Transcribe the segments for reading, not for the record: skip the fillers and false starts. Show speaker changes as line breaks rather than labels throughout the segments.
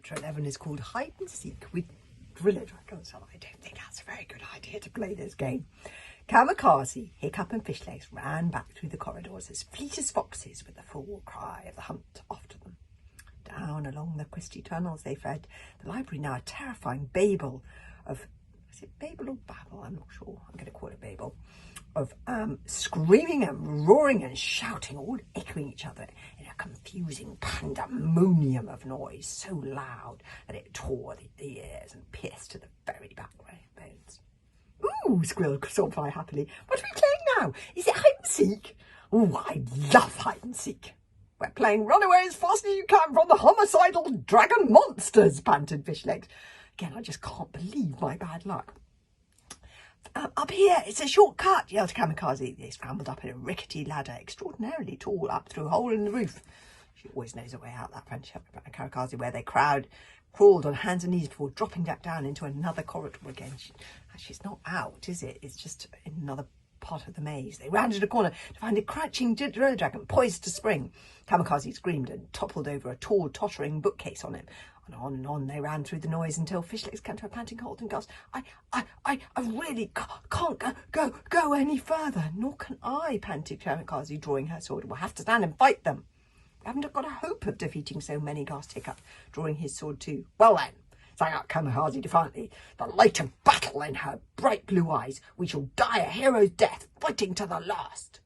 Chapter 11 is called Hide and Seek with Driller Dragons. Oh, I don't think that's a very good idea to play this game. Kamikaze, Hiccup and Fishlegs ran back through the corridors as fleet as foxes with the full cry of the hunt after them. Down along the twisty tunnels they fled, the library now a terrifying babel of, is it Babel or Babel? I'm not sure. I'm going to call it Babel. Of screaming and roaring and shouting, all echoing each other in a confusing pandemonium of noise so loud that it tore the ears and pierced to the very backbones. "Ooh," squealed Sawfly happily. "What are we playing now? Is it hide and seek?" "Ooh, I love hide and seek." "We're playing run away as fast as you can from the homicidal dragon monsters," panted Fishlegs. Again, I just can't believe my bad luck. "Up here, it's a shortcut," yelled Kamikaze. They scrambled up a rickety ladder, extraordinarily tall, up through a hole in the roof. She always knows a way out, that French Kamikaze, where they crawled on hands and knees before dropping back down into another corridor again. She's not out, is it? It's just in another part of the maze. They rounded a corner to find a crouching driller dragon poised to spring. Kamikaze screamed and toppled over a tall, tottering bookcase on him. And on they ran through the noise until Fishlegs came to a panting halt and gasped, I really can't go any further." "Nor can I," panted Kamikaze, drawing her sword. "We'll have to stand and fight them." "We haven't got a hope of defeating so many," gasped Hiccup, drawing his sword too. "Well then," sang out Kamikaze defiantly, the light of battle in her bright blue eyes, "we shall die a hero's death, fighting to the last."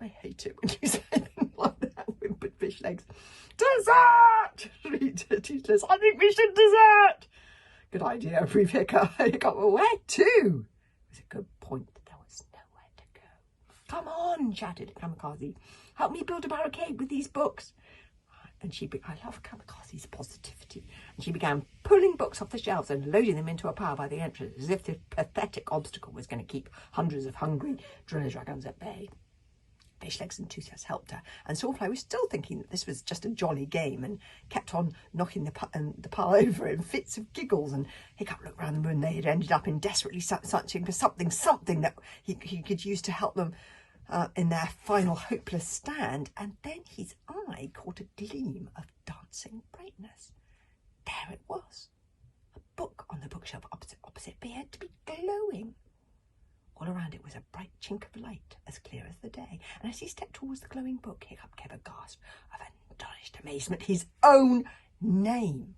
"I hate it when you say things like that," whimpered Fishlegs. "Desert!" shrieked Toothless. "I think we should desert." "Good idea," breathed Hiccup. "Well, where to?" It was a good point. There was nowhere to go. "Come on," shouted Kamikaze. "Help me build a barricade with these books." And I love Kamikaze's positivity. And she began pulling books off the shelves and loading them into a pile by the entrance, as if this pathetic obstacle was going to keep hundreds of hungry driller dragons at bay. Fishlegs and Toothless helped her, and Sawfly was still thinking that this was just a jolly game and kept on knocking the pile over in fits of giggles. And Hiccup looked round the room. They had ended up in desperately searching for something that he could use to help them in their final hopeless stand. And then his eye caught a gleam of dancing brightness. There it was, a book on the bookshelf opposite appeared to be glowing. All around it was a bright chink of light, as clear as the day, and as he stepped towards the glowing book, Hiccup gave a gasp of astonished amazement. His own name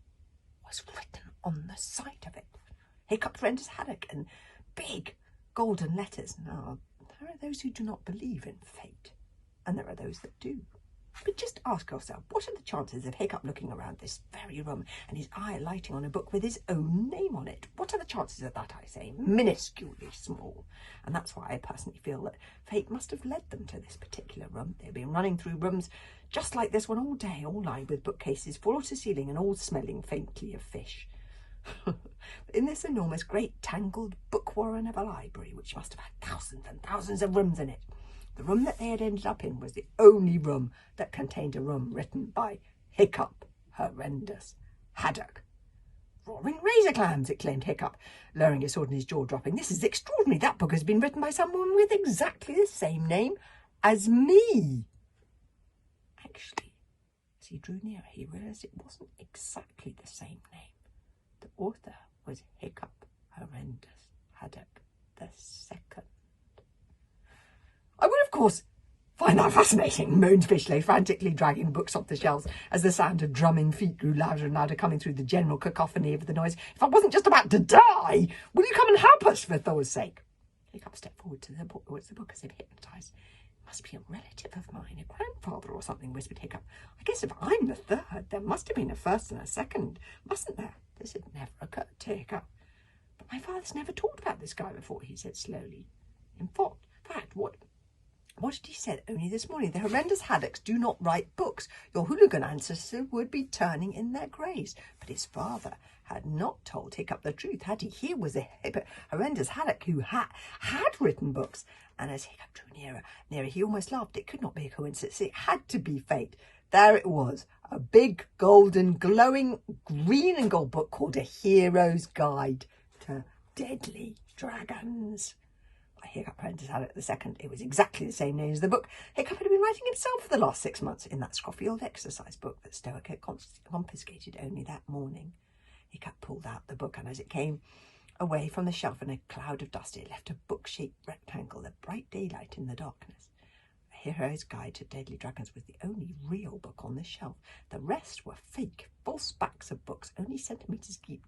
was written on the side of it. Hiccup Render's Haddock, in big golden letters. Now, there are those who do not believe in fate, and there are those that do. But just ask yourself, what are the chances of Hiccup looking around this very room and his eye lighting on a book with his own name on it? What are the chances of that, I say? Minusculely small. And that's why I personally feel that fate must have led them to this particular room. They've been running through rooms just like this one all day, all lined with bookcases full to ceiling and all smelling faintly of fish. In this enormous, great, tangled book warren of a library, which must have had thousands and thousands of rooms in it, the room that they had ended up in was the only room that contained a room written by Hiccup Horrendous Haddock. "Roaring razor clams!" exclaimed Hiccup, lowering his sword and his jaw dropping. "This is extraordinary. That book has been written by someone with exactly the same name as me." Actually, as he drew nearer, he realised it wasn't exactly the same name. The author was Hiccup Horrendous Haddock II. "I would, of course, find that fascinating," moaned Fishlegs, frantically dragging books off the shelves as the sound of drumming feet grew louder and louder, coming through the general cacophony of the noise. "If I wasn't just about to die, will you come and help us, for Thor's sake?" Hiccup stepped forward towards the book as if hypnotised. "It must be a relative of mine, a grandfather or something," whispered Hiccup. "I guess if I'm the third, there must have been a first and a second, mustn't there?" This had never occurred to Hiccup. "But my father's never talked about this guy before," he said slowly. In fact, what had he said only this morning? The horrendous Haddocks do not write books. Your hooligan ancestor would be turning in their graves. But his father had not told Hiccup the truth, had he? Here was a horrendous Haddock who had written books. And as Hiccup drew nearer, he almost laughed. It could not be a coincidence. It had to be fate. There it was, a big, golden, glowing green and gold book called A Hero's Guide to Deadly Dragons. Hiccup Prentice had it the second. It was exactly the same name as the book Hiccup had been writing himself for the last 6 months in that scruffy old exercise book that Stoic had confiscated only that morning. Hiccup pulled out the book, and as it came away from the shelf in a cloud of dust, it left a book-shaped rectangle of bright daylight in the darkness. A Hero's Guide to Deadly Dragons was the only real book on the shelf. The rest were fake, false backs of books, only centimetres deep,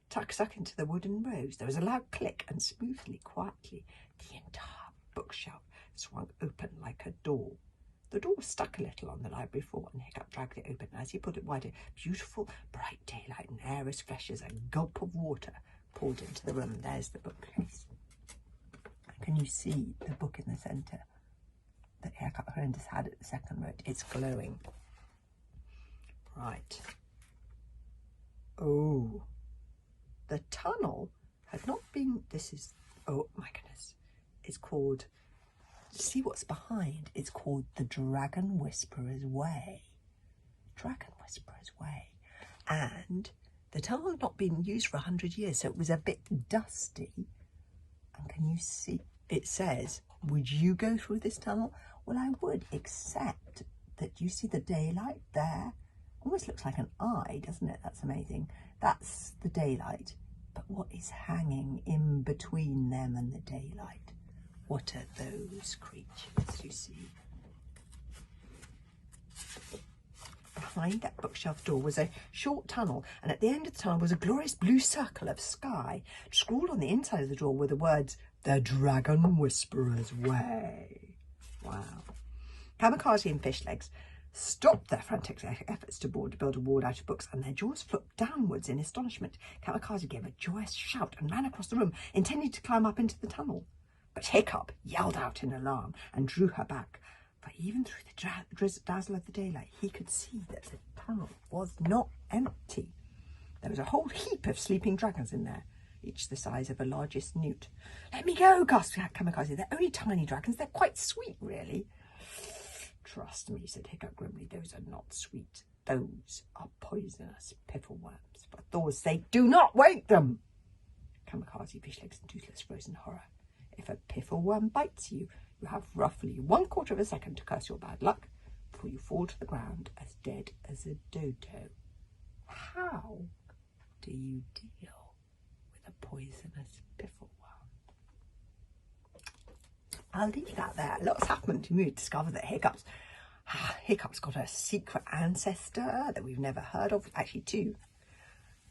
stuck into the wooden rows. There was a loud click, and smoothly, quietly, the entire bookshelf swung open like a door. The door was stuck a little on the library floor, and Hiccup dragged it open. As he pulled it wider, beautiful, bright daylight and air as fresh as a gulp of water poured into the room. There's the bookcase. Can you see the book in the centre that Hiccup Prentice had at the second row? It's glowing. Right. Oh. The tunnel had not been, oh my goodness, it's called, see what's behind, it's called the Dragon Whisperer's Way. Dragon Whisperer's Way. And the tunnel had not been used for 100 years, so it was a bit dusty. And can you see, it says, would you go through this tunnel? Well, I would, except that you see the daylight there? Almost looks like an eye, doesn't it? That's amazing. That's the daylight. But what is hanging in between them and the daylight? What are those creatures you see? Behind that bookshelf door was a short tunnel, and at the end of the tunnel was a glorious blue circle of sky. Scrawled on the inside of the door were the words, "The Dragon Whisperer's Way." Wow. Kamikaze and Fishlegs stopped their frantic efforts to build a wall out of books, and their jaws flipped downwards in astonishment. Kamikaze gave a joyous shout and ran across the room, intending to climb up into the tunnel. But Hiccup yelled out in alarm and drew her back, for even through the dazzle of the daylight, he could see that the tunnel was not empty. There was a whole heap of sleeping dragons in there, each the size of a largest newt. "Let me go," gasped Kamikaze. "They're only tiny dragons. They're quite sweet, really." "Trust me," said Hiccup grimly, "those are not sweet. Those are poisonous piffleworms. But those, they do not wake them." Kamikaze, Fishlegs and Toothless froze in horror. If a piffleworm bites you, you have roughly 1/4 of a second to curse your bad luck before you fall to the ground as dead as a dodo. How do you deal with a poisonous piffleworm? I'll leave that there. Lots happened to me to discover that Hiccup's got a secret ancestor that we've never heard of, actually 2.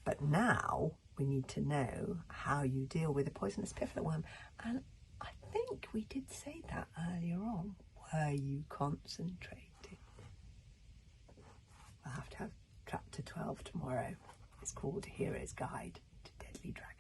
But now we need to know how you deal with a poisonous piffleworm. And I think we did say that earlier on. Were you concentrating? We'll have to have chapter 12 tomorrow. It's called Hero's Guide to Deadly Dragons.